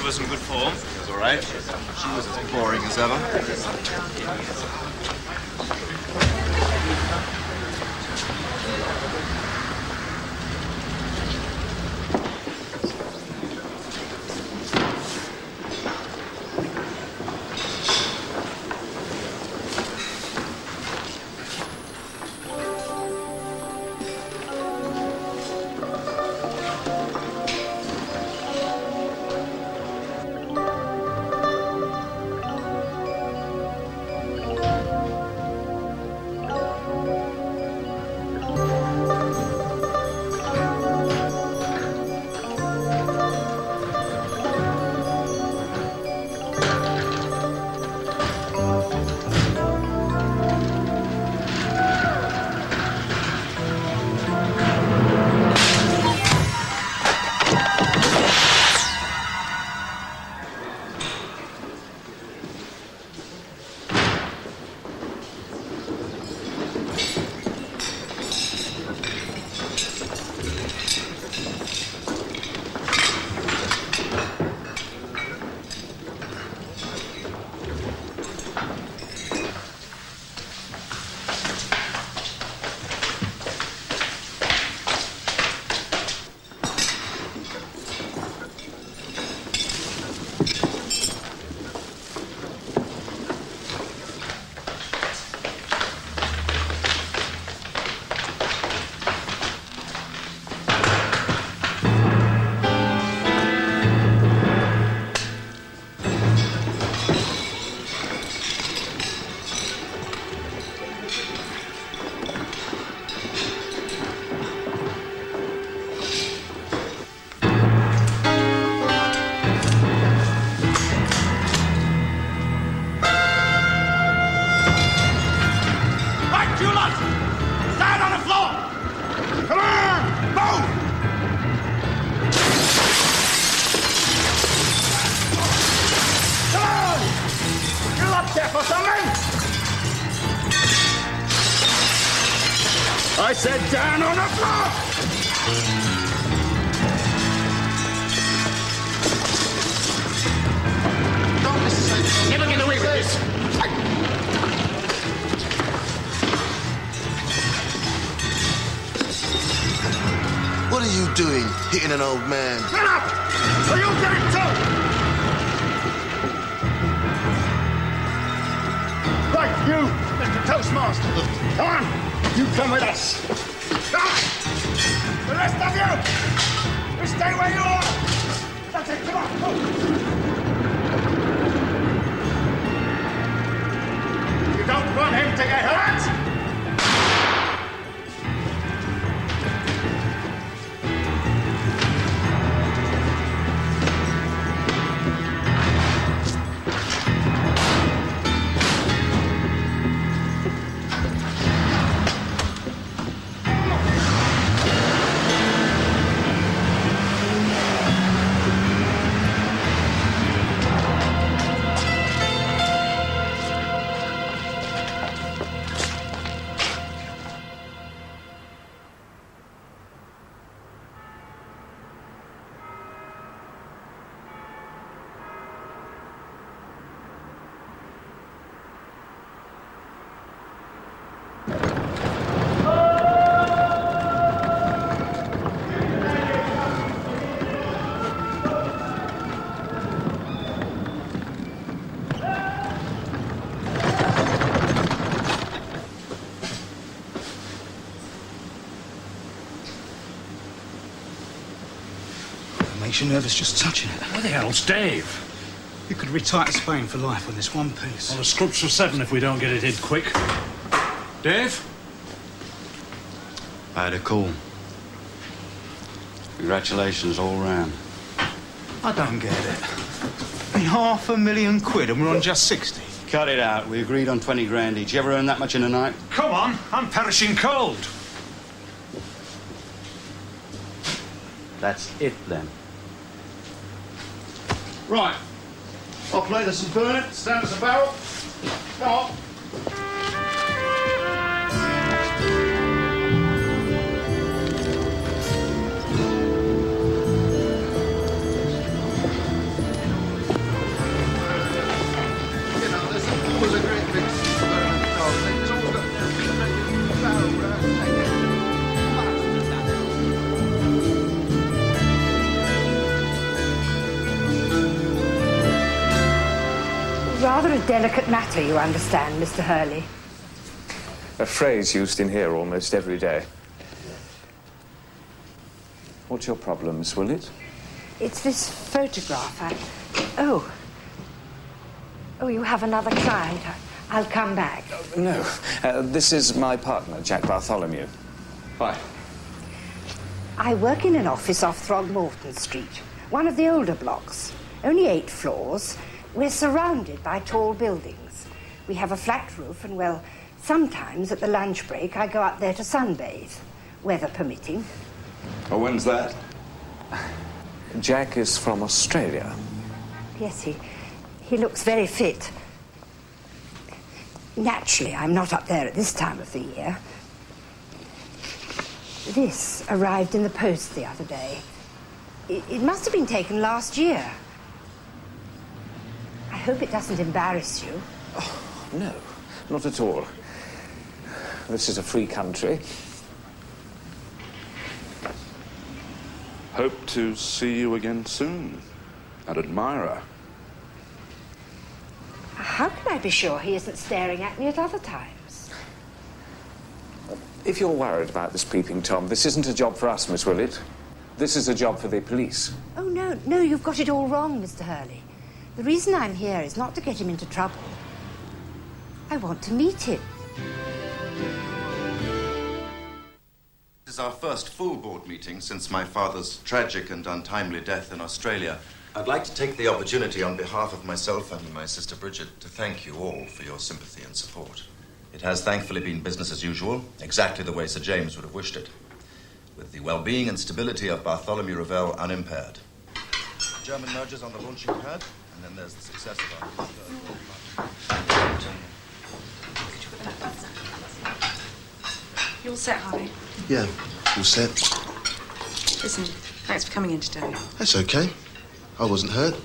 was in good form. It was all right. She was as boring as ever. I said down on the floor! Don't listen. Never get away with this. What are you doing, hitting an old man? Get up! Or you'll get it too! Right, you, Mr. Toastmaster. Come on, you come with us. Come! The rest of you stay where you are. That's it, come on, go. You don't want him to get hurt? Makes you nervous just touching it. What the hell's Dave? You could retire to Spain for life on this one piece. Well, the scrubs for 7 if we don't get it hid quick. Dave? I had a call. Congratulations all round. I don't get it. I mean, £500,000 and we're on just 60. Cut it out. We agreed on 20 grand each. You ever earn that much in a night? Come on, I'm perishing cold. That's it then. Right. I'll play this and burn it. Stand as a barrel. Come on. Rather a delicate matter, you understand, Mr. Hurley. A phrase used in here almost every day. What's your problem, Miss Willett? It's this photograph. Oh, you have another client. I'll come back. No. This is my partner, Jack Bartholomew. Hi. I work in an office off Throgmorton Street, one of the older blocks. Only 8 floors. We're surrounded by tall buildings. We have a flat roof and, well, sometimes at the lunch break I go up there to sunbathe, weather permitting. Oh, when's that? Jack is from Australia. Yes, he looks very fit. Naturally, I'm not up there at this time of the year. This arrived in the post the other day. It must have been taken last year. I hope it doesn't embarrass you. Oh, no, not at all. This is a free country. Hope to see you again soon. An admirer. How can I be sure he isn't staring at me at other times? If you're worried about this peeping Tom, this isn't a job for us, Miss Willett. This is a job for the police. Oh, no, you've got it all wrong, Mr. Hurley. The reason I'm here is not to get him into trouble. I want to meet him. This is our first full board meeting since my father's tragic and untimely death in Australia. I'd like to take the opportunity on behalf of myself and my sister Bridget to thank you all for your sympathy and support. It has thankfully been business as usual, exactly the way Sir James would have wished it, with the well-being and stability of Bartholomew Ravel unimpaired. German mergers on the launching pad, and then there's the success of our... You all set, Harvey? Yeah, all set. Listen, thanks for coming in today. That's okay. I wasn't hurt.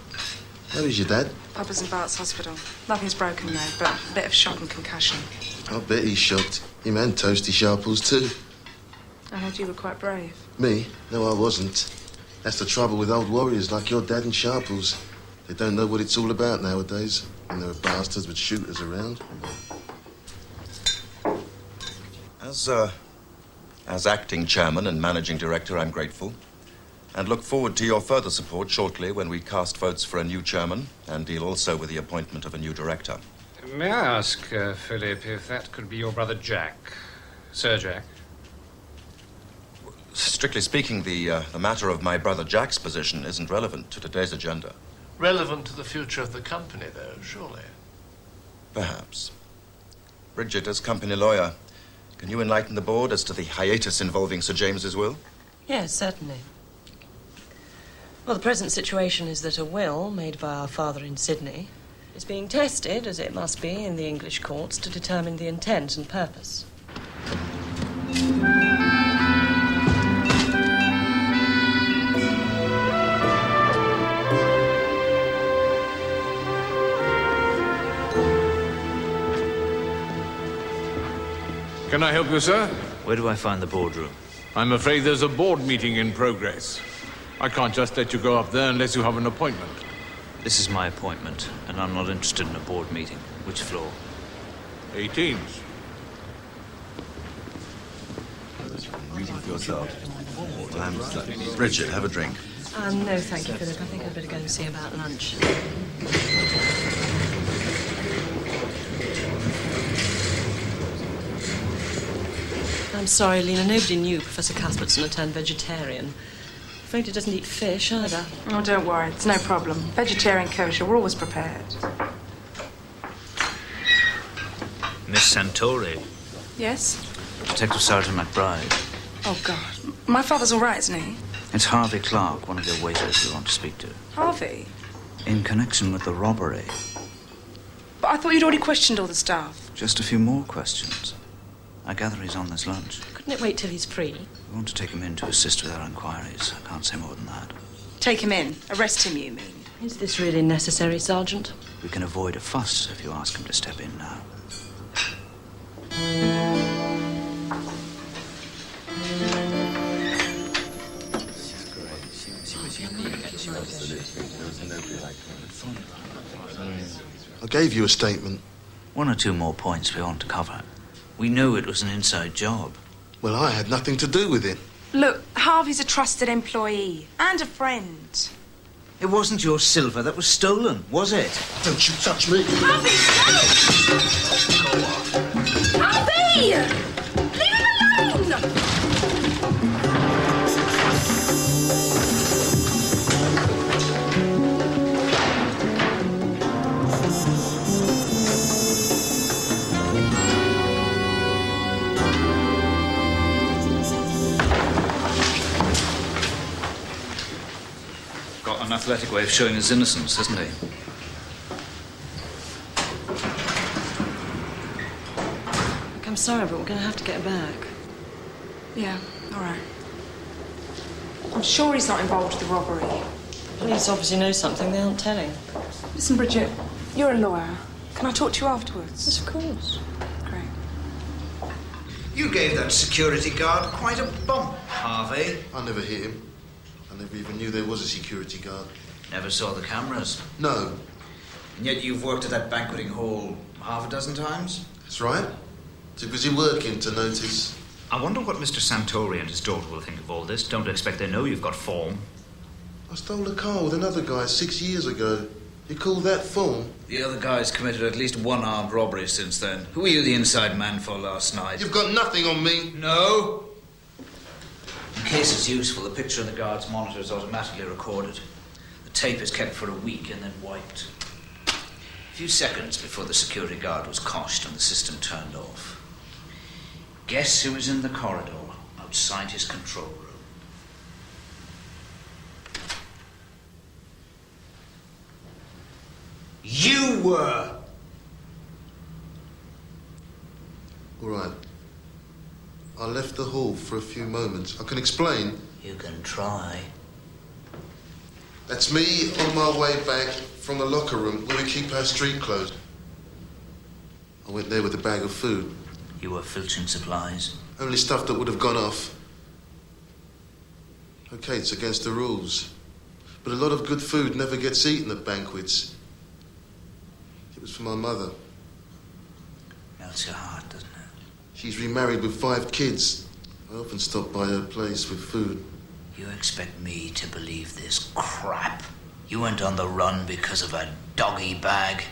Where is your dad? Papa's in Bart's hospital. Nothing's broken though, but a bit of shock and concussion. I bet he's shocked. Him and Toasty Sharples too. I heard you were quite brave. Me? No, I wasn't. That's the trouble with old warriors like your dad and Sharples. They don't know what it's all about nowadays. And there are bastards with shooters around. As acting chairman and managing director, I'm grateful. And look forward to your further support shortly when we cast votes for a new chairman and deal also with the appointment of a new director. May I ask, Philip, if that could be your brother Jack? Sir Jack? Strictly speaking, the matter of my brother Jack's position isn't relevant to today's agenda. Relevant to the future of the company, though, surely. Perhaps. Bridget, as company lawyer, can you enlighten the board as to the hiatus involving Sir James's will? Yes, certainly. Well, the present situation is that a will made by our father in Sydney is being tested, as it must be, in the English courts to determine the intent and purpose. Can I help you, sir? Where do I find the boardroom? I'm afraid there's a board meeting in progress. I can't just let you go up there unless you have an appointment. This is my appointment, and I'm not interested in a board meeting. Which floor? 18th. Reading for yourself. Bridget, have a drink. No, thank you, Philip. I think I'd better go and see about lunch. I'm sorry, Lena. Nobody knew Professor Cuthbertson had turned vegetarian. I'm afraid he doesn't eat fish either. Oh, don't worry. It's no problem. Vegetarian kosher, we're always prepared. Miss Santori. Yes? Detective Sergeant McBride. Oh, God. My father's all right, isn't he? It's Harvey Clark, one of your waiters we want to speak to. Harvey? In connection with the robbery. But I thought you'd already questioned all the staff. Just a few more questions. I gather he's on this lunch. Couldn't it wait till he's free? We want to take him in to assist with our inquiries. I can't say more than that. Take him in. Arrest him, you mean? Is this really necessary, Sergeant? We can avoid a fuss if you ask him to step in now. I gave you a statement. One or two more points we want to cover. We know it was an inside job. Well, I had nothing to do with it. Look, Harvey's a trusted employee and a friend. It wasn't your silver that was stolen, was it? Don't you touch me. Harvey, no! Harvey! Leave him alone! Got an athletic way of showing his innocence, hasn't he? Look, I'm sorry, but we're going to have to get back. Yeah, all right. I'm sure he's not involved with the robbery. Police obviously know something they aren't telling. Listen, Bridget, you're a lawyer. Can I talk to you afterwards? Yes, of course. Great. You gave that security guard quite a bump, Harvey. I never hit him. I never even knew there was a security guard. Never saw the cameras. No. And yet you've worked at that banqueting hall half a dozen times? That's right. Too busy working to notice. I wonder what Mr. Santori and his daughter will think of all this. Don't expect they know you've got form. I stole a car with another guy 6 years ago. You call that form? The other guy's committed at least one armed robbery since then. Who were you the inside man for last night? You've got nothing on me. No. In case it's useful, the picture on the guard's monitor is automatically recorded. The tape is kept for a week and then wiped. A few seconds before the security guard was coshed and the system turned off. Guess who was in the corridor outside his control room? You were! All right. I left the hall for a few moments. I can explain. You can try. That's me on my way back from the locker room where we keep our street clothes. I went there with a bag of food. You were filching supplies? Only stuff that would have gone off. Okay, it's against the rules. But a lot of good food never gets eaten at banquets. It was for my mother. Melts your heart, doesn't it? She's remarried with 5 kids. I often stop by her place with food. You expect me to believe this crap? You went on the run because of a doggy bag?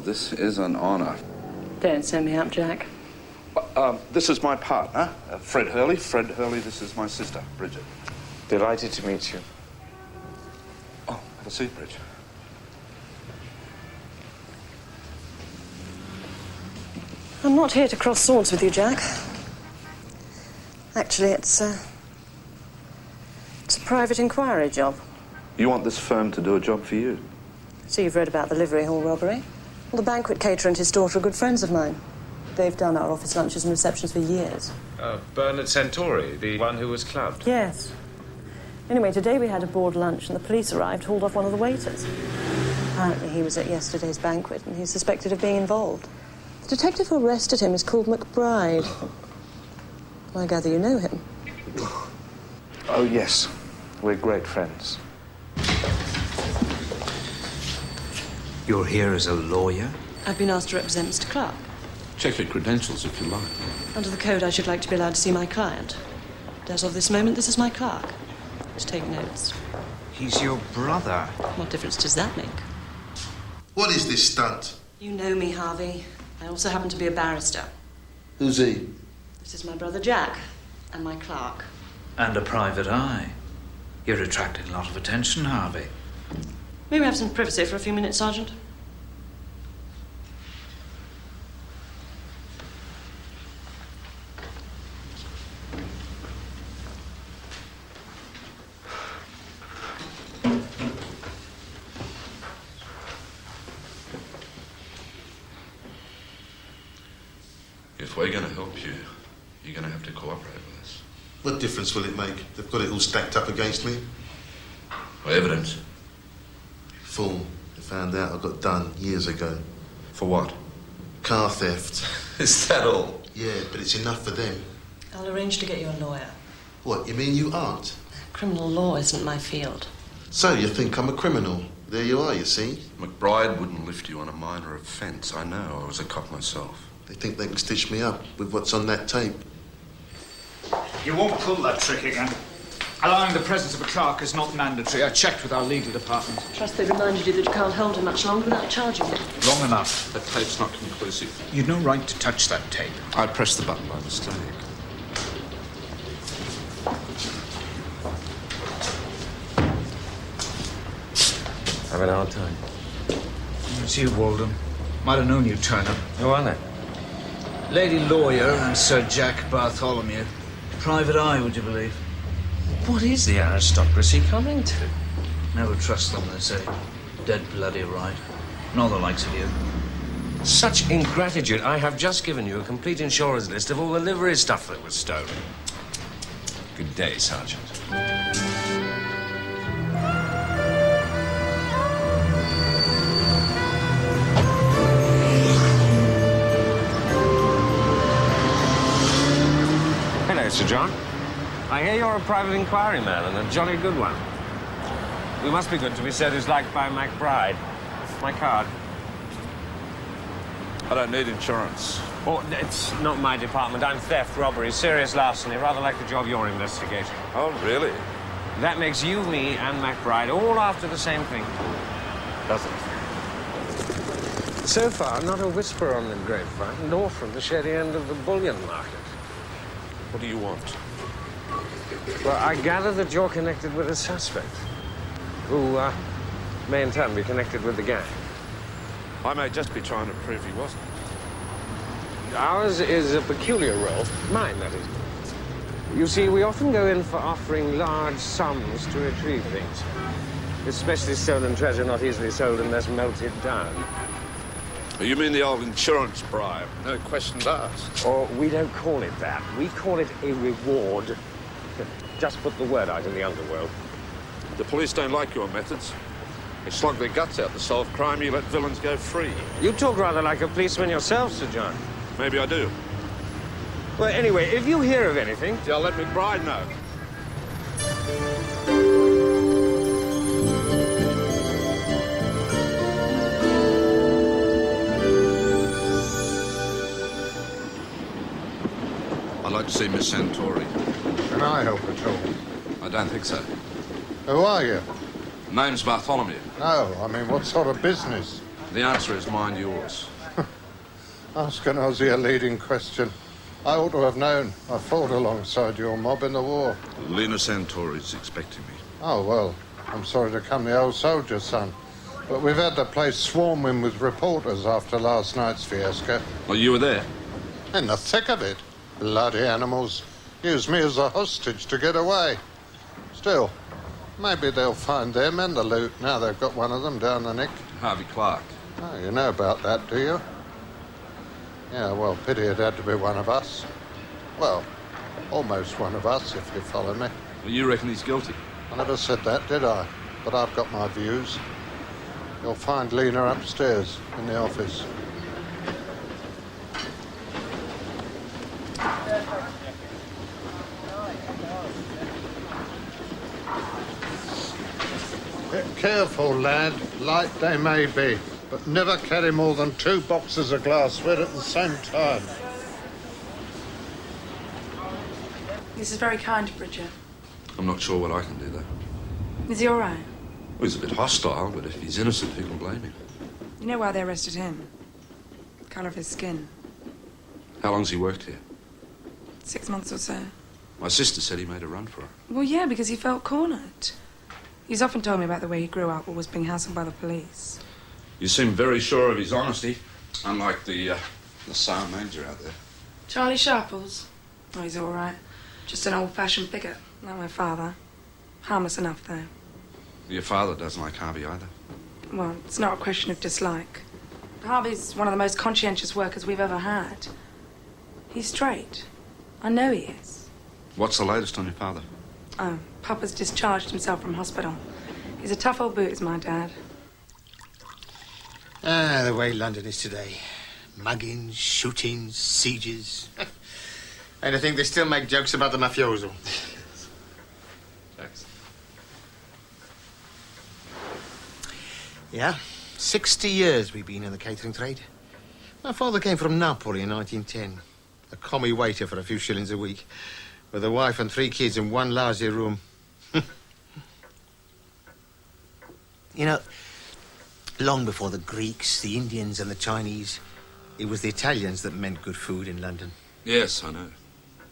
This is an honor. Don't send me up, Jack. This is my partner, Fred Hurley. Fred Hurley, this is my sister, Bridget. Delighted to meet you. Oh, have a seat, Bridget. I'm not here to cross swords with you, Jack. Actually, it's a private inquiry job. You want this firm to do a job for you? So you've read about the livery hall robbery? Well, the banquet caterer and his daughter are good friends of mine. They've done our office lunches and receptions for years. Bernard Santori, the one who was clubbed? Yes. Anyway, today we had a board lunch and the police arrived, hauled off one of the waiters. Apparently he was at yesterday's banquet and he's suspected of being involved. The detective who arrested him is called McBride. I gather you know him. Oh, yes. We're great friends. You're here as a lawyer? I've been asked to represent Mr. Clark. Check your credentials if you like. Under the code, I should like to be allowed to see my client. But as of this moment, this is my clerk. Just take notes. He's your brother. What difference does that make? What is this stunt? You know me, Harvey. I also happen to be a barrister. Who's he? This is my brother Jack and my clerk. And a private eye. You're attracting a lot of attention, Harvey. May we have some privacy for a few minutes, Sergeant? we're going to help you, you're going to have to cooperate with us. What difference will it make? They've got it all stacked up against me. Well, evidence? Fool. They found out I got done years ago. For what? Car theft. Is that all? Yeah, but it's enough for them. I'll arrange to get you a lawyer. What, you mean you aren't? Criminal law isn't my field. So you think I'm a criminal? There you are, you see. McBride wouldn't lift you on a minor offence. I know. I was a cop myself. They think they can stitch me up with what's on that tape. You won't pull that trick again. Allowing the presence of a clerk is not mandatory. I checked with our legal department. Trust they reminded you that you can't hold him much longer without charging him. Long enough. That tape's not conclusive. You'd no right to touch that tape. I pressed the button by mistake. Having a hard time. It's you, Walden. Might have known you'd turn up. Who are they? Lady Lawyer and Sir Jack Bartholomew. Private eye, would you believe? What is the aristocracy coming to? Never trust them, they say. Dead bloody right. Nor the likes of you. Such ingratitude. I have just given you a complete insurer's list of all the livery stuff that was stolen. Good day, Sergeant. Hello, Sir John. I hear you're a private inquiry man, and a jolly good one. You must be good to be so disliked by MacBride. My card. I don't need insurance. Oh, it's not my department. I'm theft, robbery, serious larceny, rather like the job you're investigating. Oh, really? That makes you, me, and MacBride all after the same thing. Does it? So far, not a whisper on the grapevine, nor from the shady end of the bullion market. What do you want? Well, I gather that you're connected with a suspect, who may in turn be connected with the gang. I may just be trying to prove he wasn't. Ours is a peculiar role. Mine, that is. You see, we often go in for offering large sums to retrieve things. Especially stolen treasure not easily sold unless melted down. You mean the old insurance bribe? No questions asked. Or we don't call it that. We call it a reward. Just put the word out in the underworld. The police don't like your methods. They slog their guts out to solve crime. You let villains go free. You talk rather like a policeman yourself, Sir John. Maybe I do. Well, anyway, if you hear of anything... I'll let McBride know. I'd like to see Miss Santori. Can I help at all? I don't think so. Who are you? Name's Bartholomew. No, I mean, what sort of business? The answer is mind yours. Ask an Aussie a leading question. I ought to have known. I fought alongside your mob in the war. Lena Santori's expecting me. Oh, well, I'm sorry to come the old soldier, son. But we've had the place swarming with reporters after last night's fiasco. Well, you were there? In the thick of it. Bloody animals. Used me as a hostage to get away. Still, maybe they'll find them and the loot now they've got one of them down the neck. Harvey Clark. Oh, you know about that, do you? Yeah, well, pity it had to be one of us. Well, almost one of us, if you follow me. Well, you reckon he's guilty? I never said that, did I? But I've got my views. You'll find Lena upstairs in the office. Careful, lad. Light they may be, but never carry more than 2 boxes of glassware at the same time. This is very kind, Bridget. I'm not sure what I can do, though. Is he all right? Well, he's a bit hostile, but if he's innocent, who can blame him? You know why they arrested him? The colour of his skin. How long's he worked here? 6 months or so. My sister said he made a run for it. Well, yeah, because he felt cornered. He's often told me about the way he grew up or was being hassled by the police. You seem very sure of his honesty, unlike the sound manager out there. Charlie Sharples? Oh, he's all right. Just an old-fashioned bigot, like my father. Harmless enough, though. Your father doesn't like Harvey either. Well, it's not a question of dislike. Harvey's one of the most conscientious workers we've ever had. He's straight. I know he is. What's the latest on your father? Oh, Papa's discharged himself from hospital. He's a tough old boot, is my dad. Ah, the way London is today. Muggings, shootings, sieges. And I think they still make jokes about the mafioso. Thanks. Yeah, 60 years we've been in the catering trade. My father came from Napoli in 1910. A commie waiter for a few shillings a week, with a wife and 3 kids in one lousy room. You know, long before the Greeks, the Indians and the Chinese, it was the Italians that meant good food in London. Yes, I know.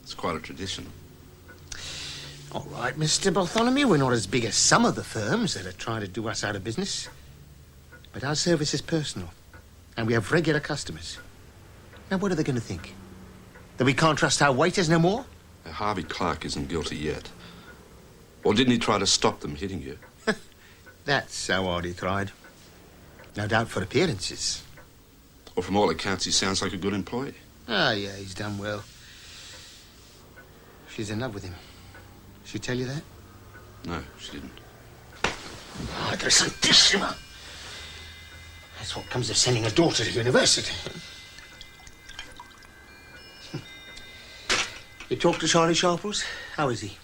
It's quite a tradition. All right, Mr. Bartholomew, we're not as big as some of the firms that are trying to do us out of business. But our service is personal, and we have regular customers. Now, what are they going to think? That we can't trust our waiters no more? Harvey Clark isn't guilty yet. Or didn't he try to stop them hitting you? That's how hard he tried. No doubt for appearances. Well, from all accounts, he sounds like a good employee. Ah, yeah, he's done well. She's in love with him. She tell you that? No, she didn't. Madre Santissima! That's what comes of sending a daughter to university. You talk to Charlie Sharples? How is he?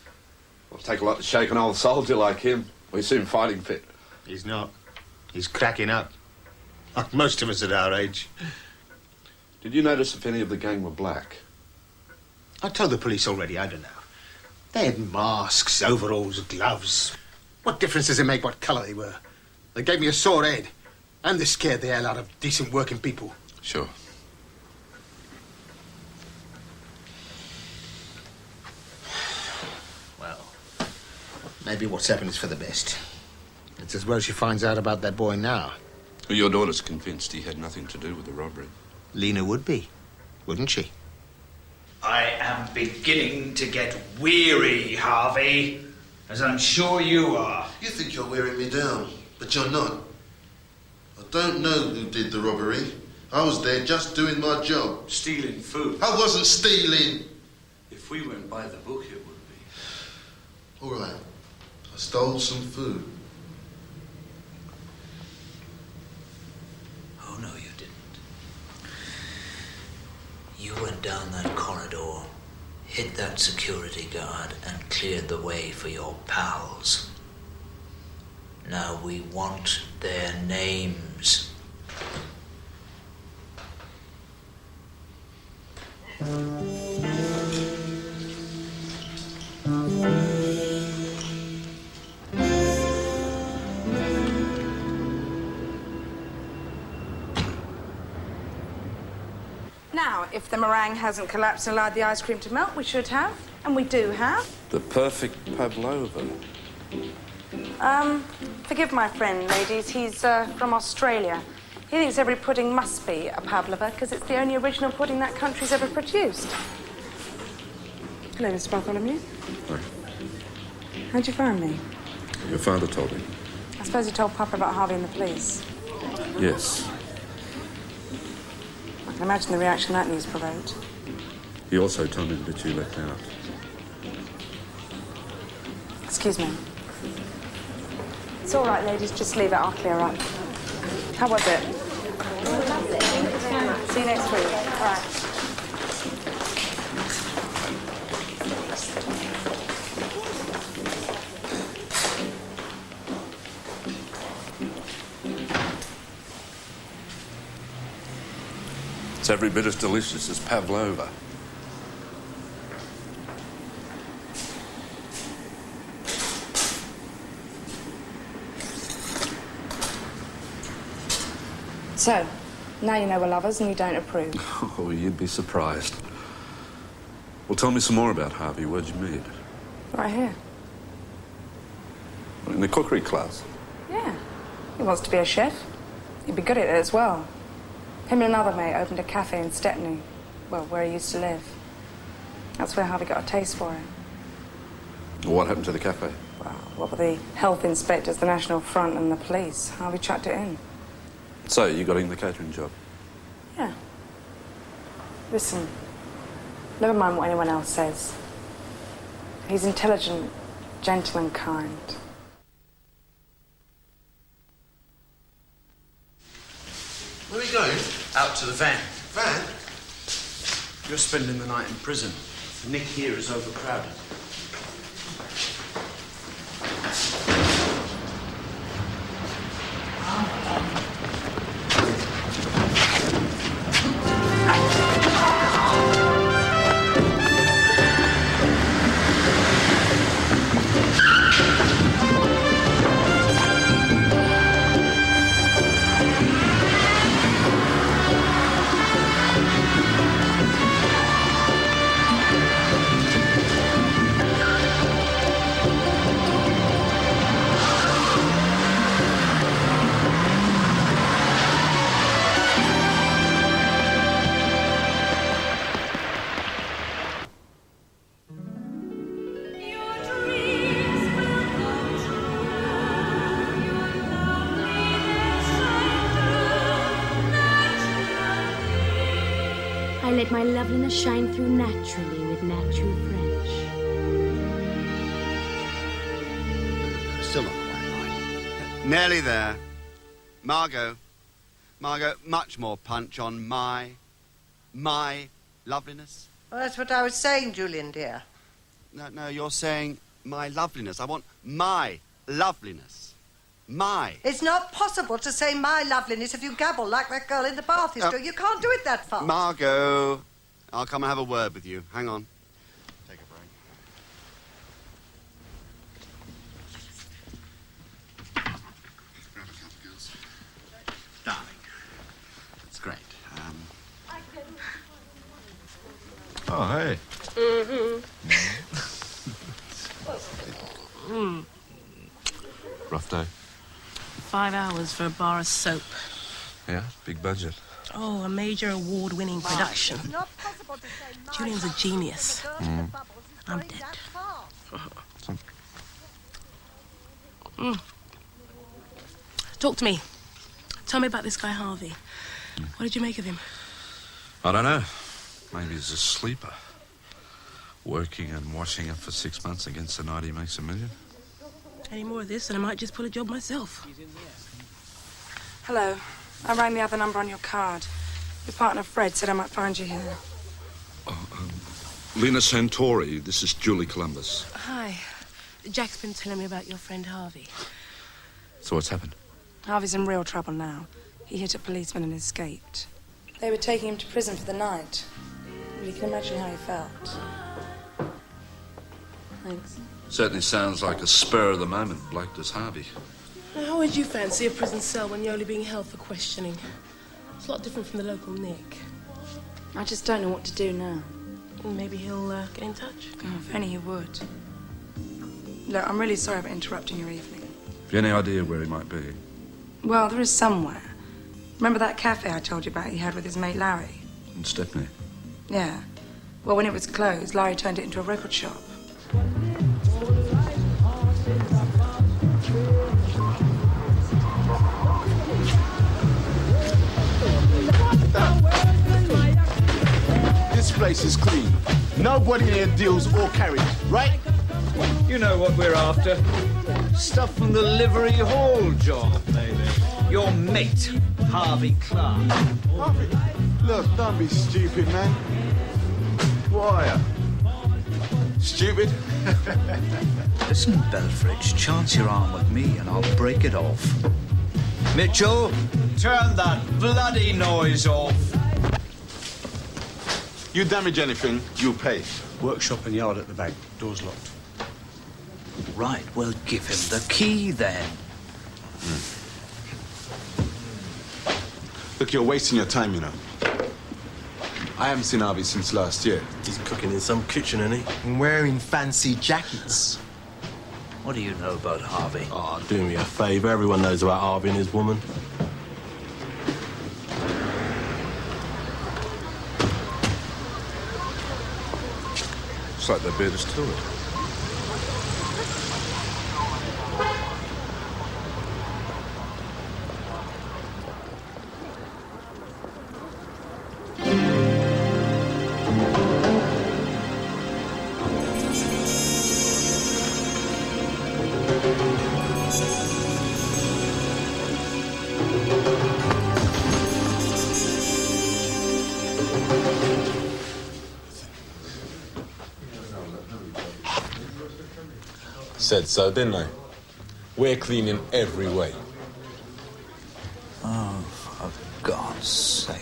It'll take a lot to shake an old soldier like him. We seem fighting fit. He's not. He's cracking up. Like most of us at our age. Did you notice if any of the gang were black? I told the police already, I don't know. They had masks, overalls, gloves. What difference does it make what colour they were? They gave me a sore head. And they scared the hell out of decent working people. Sure. Well, maybe what's happened is for the best. It's as well she finds out about that boy now. Well, your daughter's convinced he had nothing to do with the robbery. Lena would be, wouldn't she? I am beginning to get weary, Harvey, as I'm sure you are. You think you're wearing me down, but you're not. I don't know who did the robbery. I was there just doing my job. Stealing food. I wasn't stealing. If we went by the book, it would be. All right. I stole some food. Oh, no, you didn't. You went down that corridor, hit that security guard, and cleared the way for your pals. Now we want their names. Now, if the meringue hasn't collapsed and allowed the ice cream to melt, we should have, and we do have. The perfect pavlova. Forgive my friend, ladies. He's from Australia. He thinks every pudding must be a pavlova because it's the only original pudding that country's ever produced. Hello, Mr. Bartholomew. Hi. How'd you find me? Your father told me. I suppose you told Papa about Harvey and the police. Yes. I can imagine the reaction that news provoked. He also told me that you left out. Excuse me. It's all right, ladies. Just leave it. I'll clear up. How was it? See you next week. All right. It's every bit as delicious as pavlova. So, now you know we're lovers and you don't approve. Oh, you'd be surprised. Well, tell me some more about Harvey. Where'd you meet? Right here. In the cookery class. Yeah. He wants to be a chef. He'd be good at it as well. Him and another mate opened a cafe in Stepney. Well, where he used to live. That's where Harvey got a taste for it. What happened to the cafe? Well, what with the health inspectors, the National Front and the police, Harvey chucked it in. So, you got in the catering job? Yeah. Listen, Never mind what anyone else says. He's intelligent, gentle and kind. Where are we going? Out to the van. Van? You're spending the night in prison. Nick here is overcrowded. I let my loveliness shine through naturally with natural French. Still not quite right. Nearly there. Margot, much more punch on my loveliness. Well, that's what I was saying, Julian, dear. No, you're saying my loveliness. I want my loveliness. My. It's not possible to say my loveliness if you gabble like that girl in the bath is doing. You can't do it that fast. Margot, I'll come and have a word with you. Hang on. Take a break. Grab a cup, girls. Darling. It's great. Oh, hey. Rough day. 5 hours for a bar of soap. Yeah, big budget. Oh, a major award-winning production. It's not possible to say my Julian's a genius. I'm dead. Talk to me. Tell me about this guy, Harvey. What did you make of him? I don't know. Maybe he's a sleeper. Working and washing up for 6 months against the night he makes $1 million. Any more of this, and I might just pull a job myself. Hello. I rang the other number on your card. Your partner, Fred, said I might find you here. Lena Santori, this is Julie Columbus. Hi. Jack's been telling me about your friend Harvey. So what's happened? Harvey's in real trouble now. He hit a policeman and escaped. They were taking him to prison for the night. Well, you can imagine how he felt. Thanks. Certainly sounds like a spur-of-the-moment bloke does Harvey. Now, how would you fancy a prison cell when you're only being held for questioning? It's a lot different from the local Nick. I just don't know what to do now. Well, maybe he'll get in touch. Oh, if only he would. Look, I'm really sorry about interrupting your evening. Have you any idea where he might be? Well, there is somewhere. Remember that cafe I told you about he had with his mate Larry? In Stepney. Yeah. Well, when it was closed, Larry turned it into a record shop. This place is clean. Nobody here deals or carries, right? You know what we're after. Stuff from the livery hall job, maybe. Your mate, Harvey Clark. Harvey, look, don't be stupid, man. Why? Stupid? Listen, Belfridge, chance your arm with me and I'll break it off. Mitchell, turn that bloody noise off. You damage anything, you pay. Workshop and yard at the back. Door's locked. Right, well, give him the key then. Look, you're wasting your time, you know. I haven't seen Harvey since last year. He's cooking in some kitchen, isn't he? And wearing fancy jackets. What do you know about Harvey? Oh, do me a favour. Everyone knows about Harvey and his woman. Looks like they beat us to it. Said so, didn't I? We're clean in every way. Oh, for God's sake.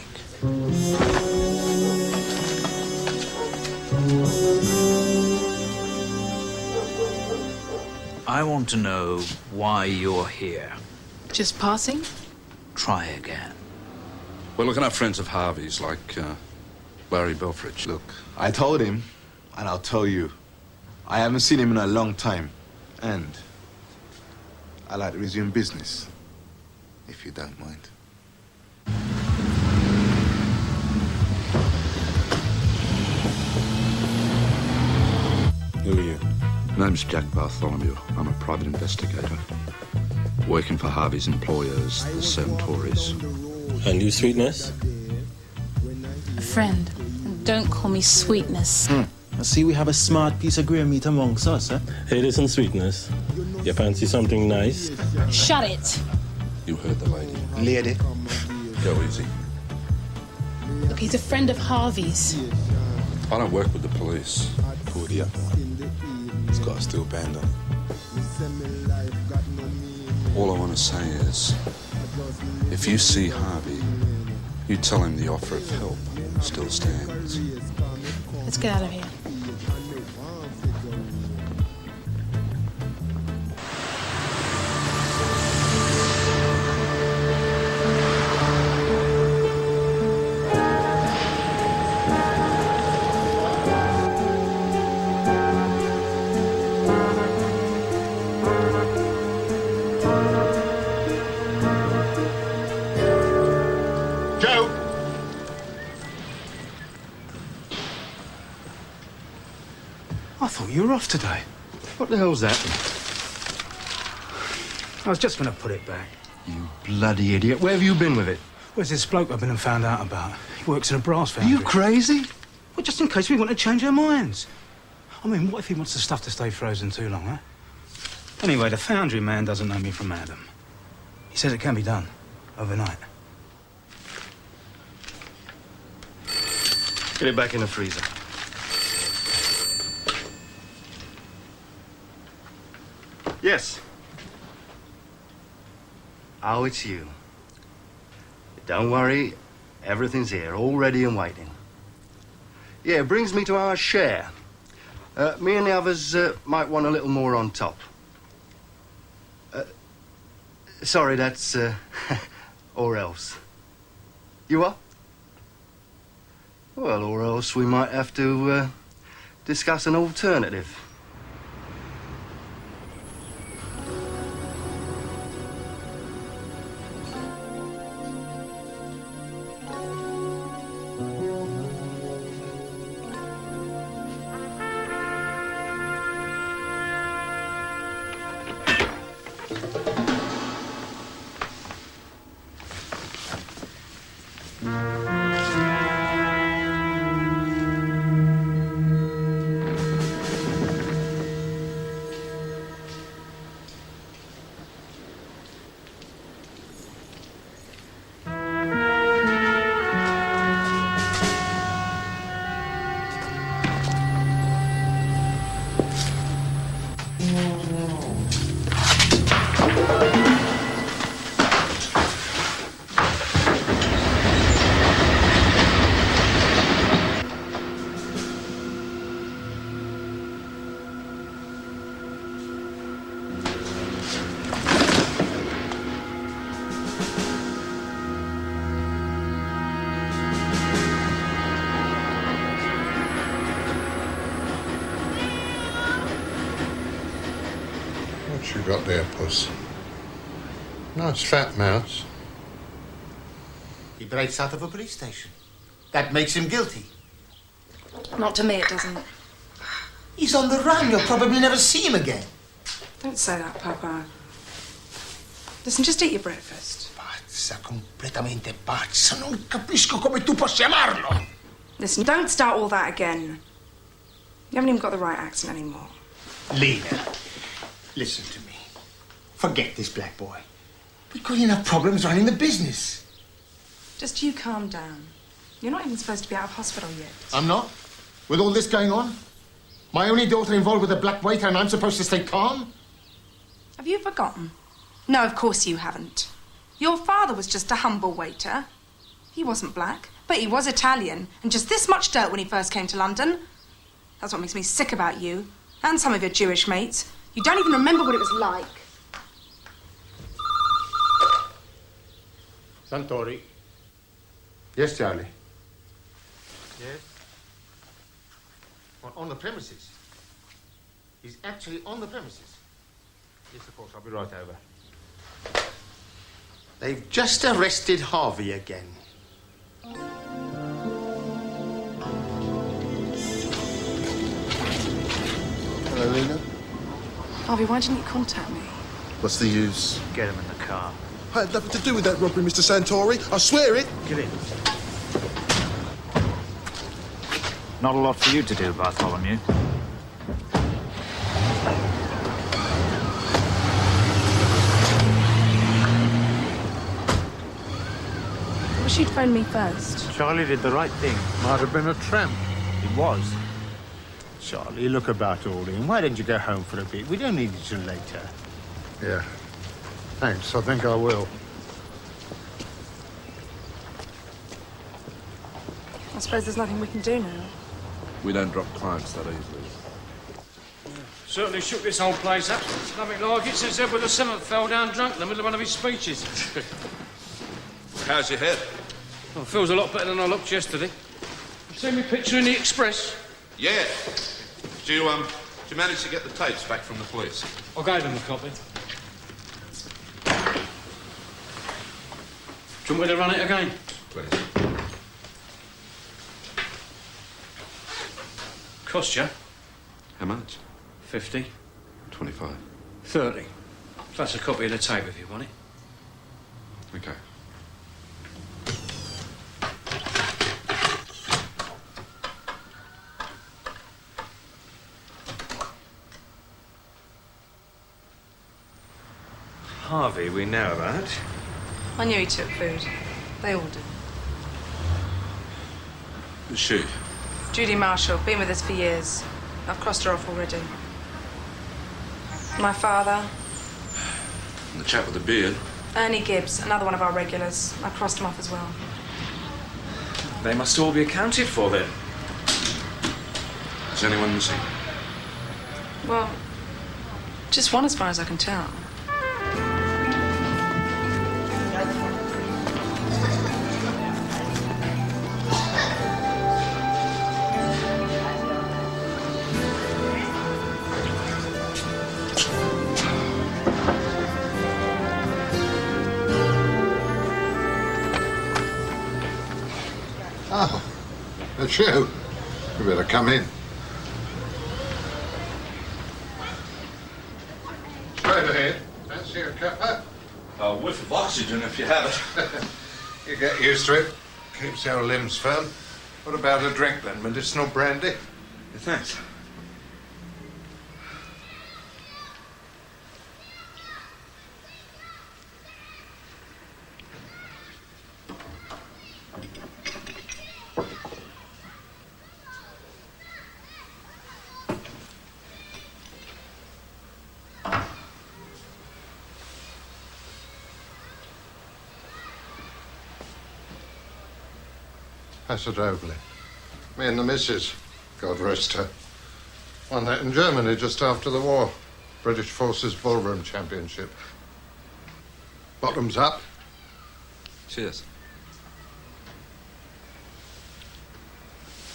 I want to know why you're here. Just passing? Try again. We're looking up friends of Harvey's, like Larry Belfridge. Look, I told him, and I'll tell you, I haven't seen him in a long time. And I'd like to resume business, if you don't mind. Who are you? Name's Jack Bartholomew. I'm a private investigator. Working for Harvey's employers, the Centauri's. And you, Sweetness? A friend. And don't call me Sweetness. I see we have a smart piece of grey meat amongst us, eh? Hey, listen, Sweetness. You fancy something nice? Shut it. You heard the lady. Lady. Go easy. Look, he's a friend of Harvey's. I don't work with the police. Good, yeah. It's got a steel band on it. All I want to say is, if you see Harvey, you tell him the offer of help still stands. Let's get out of here. Joe! I thought you were off today. What the hell's that? I was just going to put it back. You bloody idiot. Where have you been with it? Where's this bloke I've been and found out about? He works in a brass Are foundry. you crazy? Well, just in case we want to change our minds. I mean, what if he wants the stuff to stay frozen too long, huh? Anyway, the foundry man doesn't know me from Adam. He says it can be done overnight. Get it back in the freezer. Yes. Oh, it's you. Don't worry. Everything's here, all ready and waiting. Yeah, it brings me to our share. Me and the others might want a little more on top. Sorry, that's... or else. You what? Well, or else we might have to discuss an alternative. What you got there, puss? Nice fat mouse. He breaks out of a police station. That makes him guilty. Not to me, it doesn't. He's on the run. You'll probably never see him again. Don't say that, Papa. Listen, just eat your breakfast. Pazza, completamente pazza. Non capisco come tu possa amarlo. Listen, don't start all that again. You haven't even got the right accent anymore. Lena, listen to me. Forget this black boy. We've got enough problems running the business. Just you calm down. You're not even supposed to be out of hospital yet. I'm not? With all this going on? My only daughter involved with a black waiter and I'm supposed to stay calm? Have you forgotten? No, of course you haven't. Your father was just a humble waiter. He wasn't black, but he was Italian, and just this much dirt when he first came to London. That's what makes me sick about you, and some of your Jewish mates. You don't even remember what it was like. Santori. Yes, Charlie. Yes? On the premises. He's actually on the premises. Yes, of course, I'll be right over. They've just arrested Harvey again. Hello, Lena. Harvey, why didn't you contact me? What's the use? Get him in the car. I had nothing to do with that robbery, Mr. Santori. I swear it. Get in. Not a lot for you to do, Bartholomew. I wish you'd phoned me first. Charlie did the right thing. Might have been a tramp. It was. Charlie, look about all in. Why don't you go home for a bit? We don't need you till later. Yeah. Thanks, I think I will. I suppose there's nothing we can do now. We don't drop clients that easily. Certainly shook this whole place up. Nothing like it since Edward VII fell down drunk in the middle of one of his speeches. How's your head? Well, it feels a lot better than I looked yesterday. You see me picture in the Express? Yeah. Do you manage to get the tapes back from the police? I gave them a copy. Do you want me to run it again? Please. Cost you? How much? 50. 25. 30. Plus a copy of the tape if you want it. Okay. Harvey, we know about. I knew he took food. They all do. Who's she? Judy Marshall, been with us for years. I've crossed her off already. My father, And the chap with the beard? Ernie Gibbs, another one of our regulars. I crossed him off as well. They must all be accounted for then. Is anyone missing? Well, just one as far as I can tell. Oh, that's you. You better come in. Straight ahead. Fancy a cuppa? A whiff of oxygen if you have it. You get used to it. Keeps your limbs firm. What about a drink then? Medicinal brandy? Thanks. Pass it over. Me and the missus, God rest her. Won that in Germany just after the war. British Forces Ballroom Championship. Bottoms up. Cheers.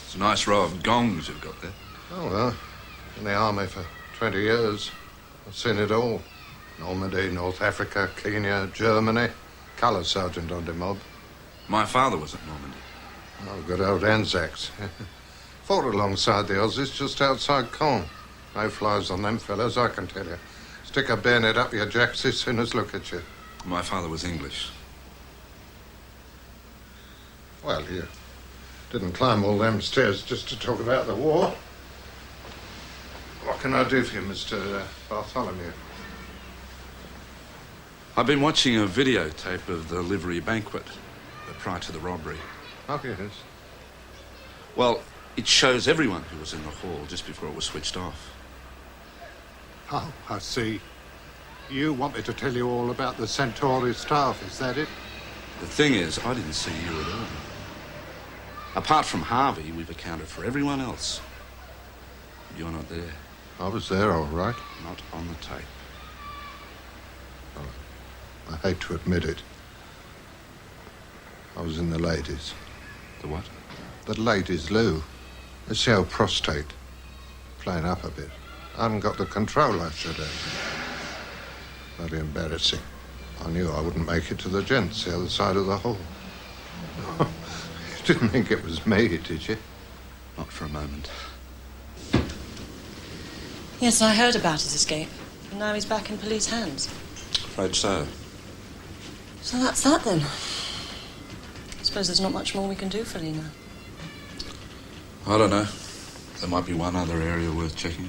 It's a nice row of gongs you've got there. Oh, well, in the army for 20 years. I've seen it all. Normandy, North Africa, Kenya, Germany. Colour sergeant on the mob. My father was at Normandy. Oh, good old Anzacs. Fought alongside the Aussies just outside Caen. No flies on them fellas, I can tell you. Stick a bayonet up your jacks as soon as look at you. My father was English. Well, you didn't climb all them stairs just to talk about the war. What can I do for you, Mr. Bartholomew? I've been watching a videotape of the livery banquet prior to the robbery. Oh, yes. Well, It shows everyone who was in the hall just before it was switched off. Oh, I see. You want me to tell you all about the Centauri staff, is that it? The thing is, I didn't see you at all. Apart from Harvey, we've accounted for everyone else. You're not there. I was there, all right. Not on the tape. I hate to admit it. I was in the ladies. The what? The ladies' loo. The cell prostate. Playing up a bit. I haven't got the control I should have. Bloody embarrassing. I knew I wouldn't make it to the gents the other side of the hall. You didn't think it was me, did you? Not for a moment. Yes, I heard about his escape. And now he's back in police hands. Afraid so. So that's that then. I suppose there's not much more we can do for Lena. I don't know. There might be one other area worth checking.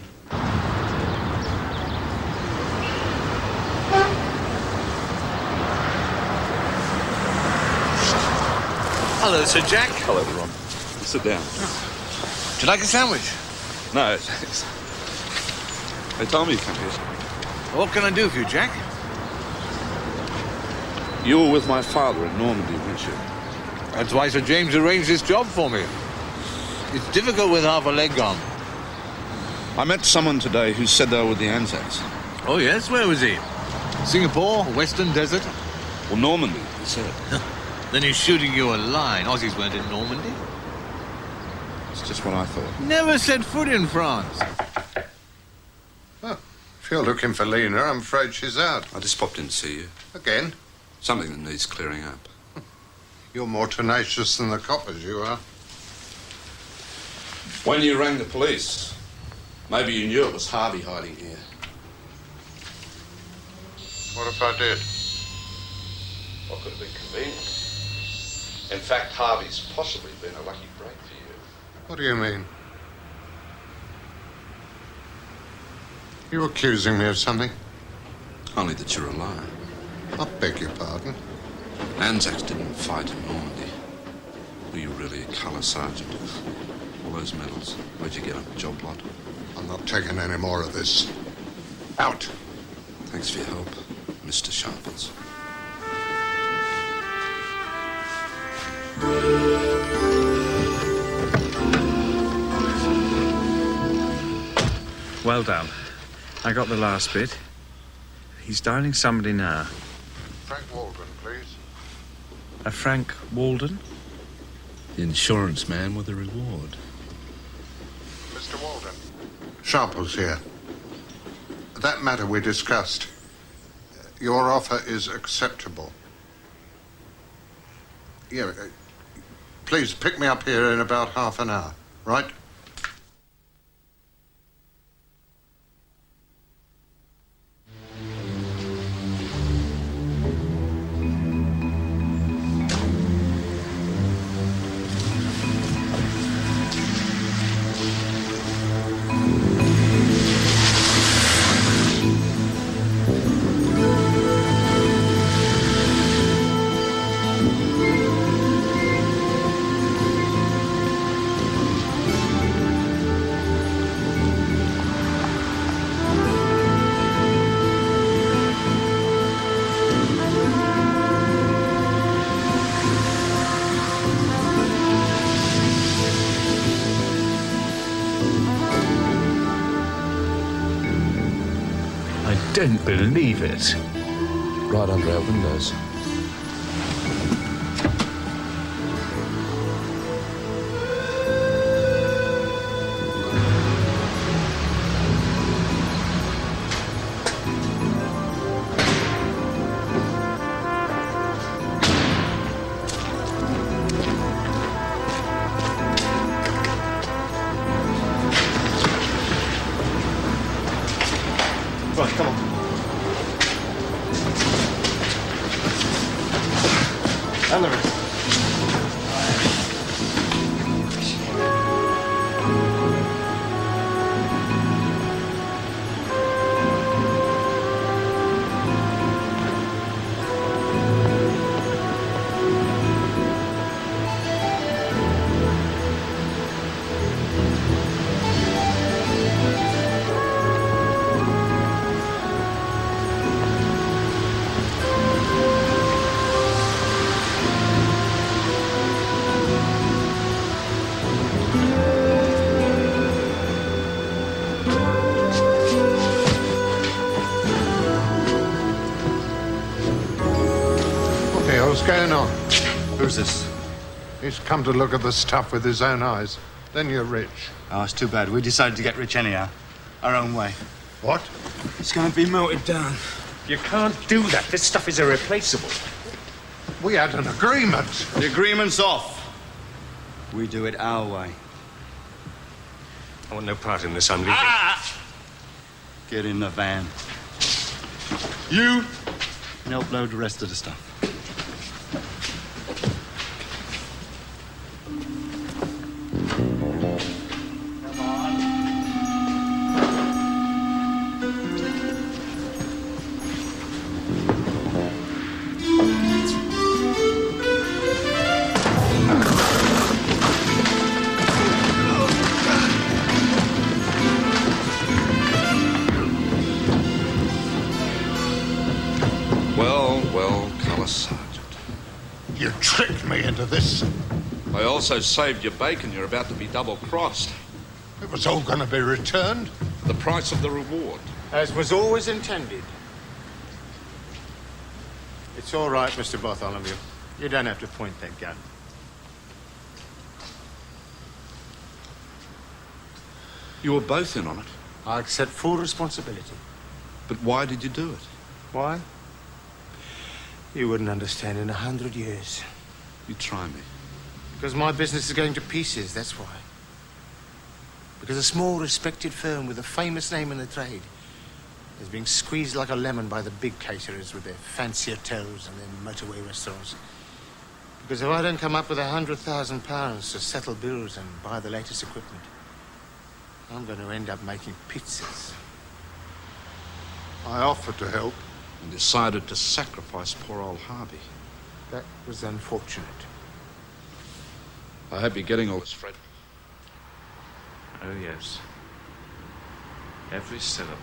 Hello, Sir Jack. Hello, Ron. Sit down. Would you like a sandwich? No, thanks. They told me you come here. What can I do for you, Jack? You were with my father in Normandy, weren't you? That's why Sir James arranged this job for me. It's difficult with half a leg gone. I met someone today who said they were with the Anzacs. Oh, yes? Where was he? Singapore? Western Desert? Well, Normandy, he said. Then he's shooting you a line. Aussies weren't in Normandy. It's just what I thought. Never set foot in France. Oh, if you're looking for Lena, I'm afraid she's out. I just popped in to see you. Again? Something that needs clearing up. You're more tenacious than the coppers, you are. When you rang the police, maybe you knew it was Harvey hiding here. What if I did? What could have been convenient? In fact, Harvey's possibly been a lucky break for you. What do you mean? You accusing me of something? Only that you're a liar. I beg your pardon. Anzacs didn't fight in Normandy. Were you really a colour sergeant? All those medals, where'd you get them? Job lot? I'm not taking any more of this. Out. Thanks for your help, Mr. Sharples. Well done. I got the last bit. He's dialing somebody now. Frank Walden, please. A Frank Walden? The insurance man with a reward. Mr. Walden. Sharples here. That matter we discussed. Your offer is acceptable. Yeah, please pick me up here in about half an hour, right? Don't believe it. Right under our windows. Right, come on. And the rest. going on? Who's this? He's come to look at the stuff with his own eyes. Then you're rich. Oh, it's too bad. We decided to get rich anyhow. Our own way. What? It's going to be melted down. You can't do that. This stuff is irreplaceable. We had an agreement. The agreement's off. We do it our way. I want no part in this. I'm leaving. Get in the van. You help load the rest of the stuff. Well, Colour Sergeant. You tricked me into this. I also saved your bacon. You're about to be double-crossed. It was all going to be returned. The price of the reward. As was always intended. It's all right, Mr. Bartholomew. You don't have to point that gun. You were both in on it. I accept full responsibility. But why did you do it? Why? You wouldn't understand in 100 years. You try me. Because my business is going to pieces, that's why. Because a small, respected firm with a famous name in the trade is being squeezed like a lemon by the big caterers with their fancy hotels and their motorway restaurants. Because if I don't come up with £100,000 to settle bills and buy the latest equipment, I'm going to end up making pizzas. I offered to help. And decided to sacrifice poor old Harvey. That was unfortunate. I hope you're getting all this, Fred. Oh, yes. Every syllable.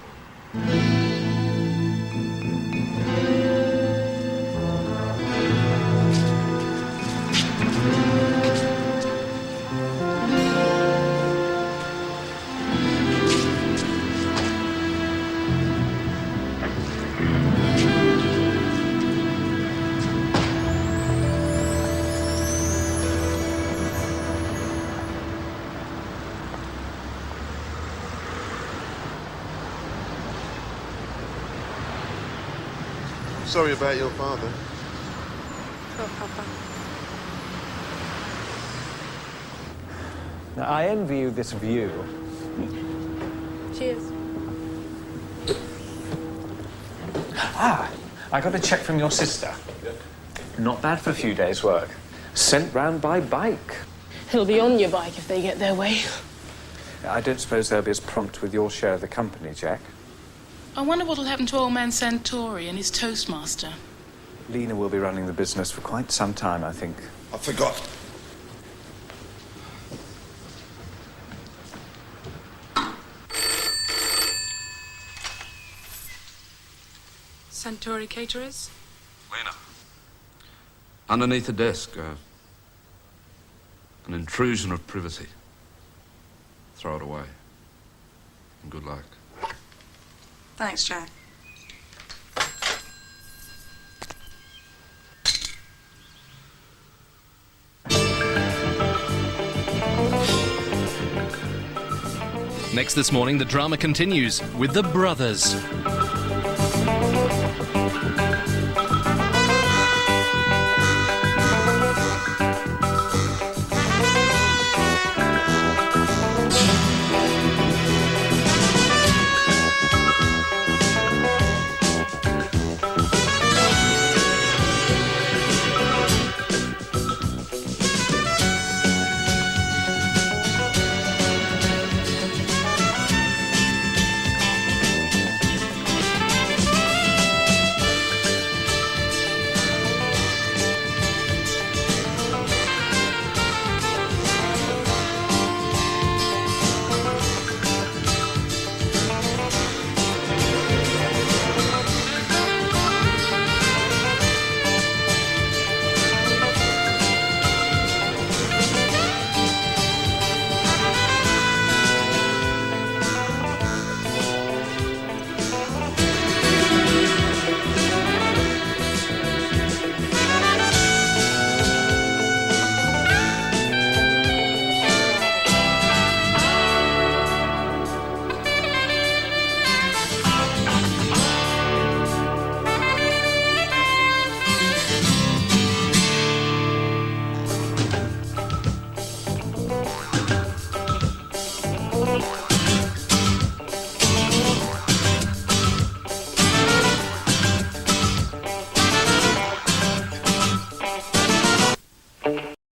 Sorry about your father. Poor Papa. Now, I envy you this view. Cheers. I got a check from your sister. Not bad for a few days' work. Sent round by bike. He'll be on your bike if they get their way. I don't suppose they'll be as prompt with your share of the company, Jack. I wonder what'll happen to old man Santori and his toastmaster. Lena will be running the business for quite some time, I think. I forgot. Santori Caterers? Lena. Underneath the desk, an intrusion of privacy. Throw it away. And good luck. Thanks, Jack. Next this morning, the drama continues with the brothers.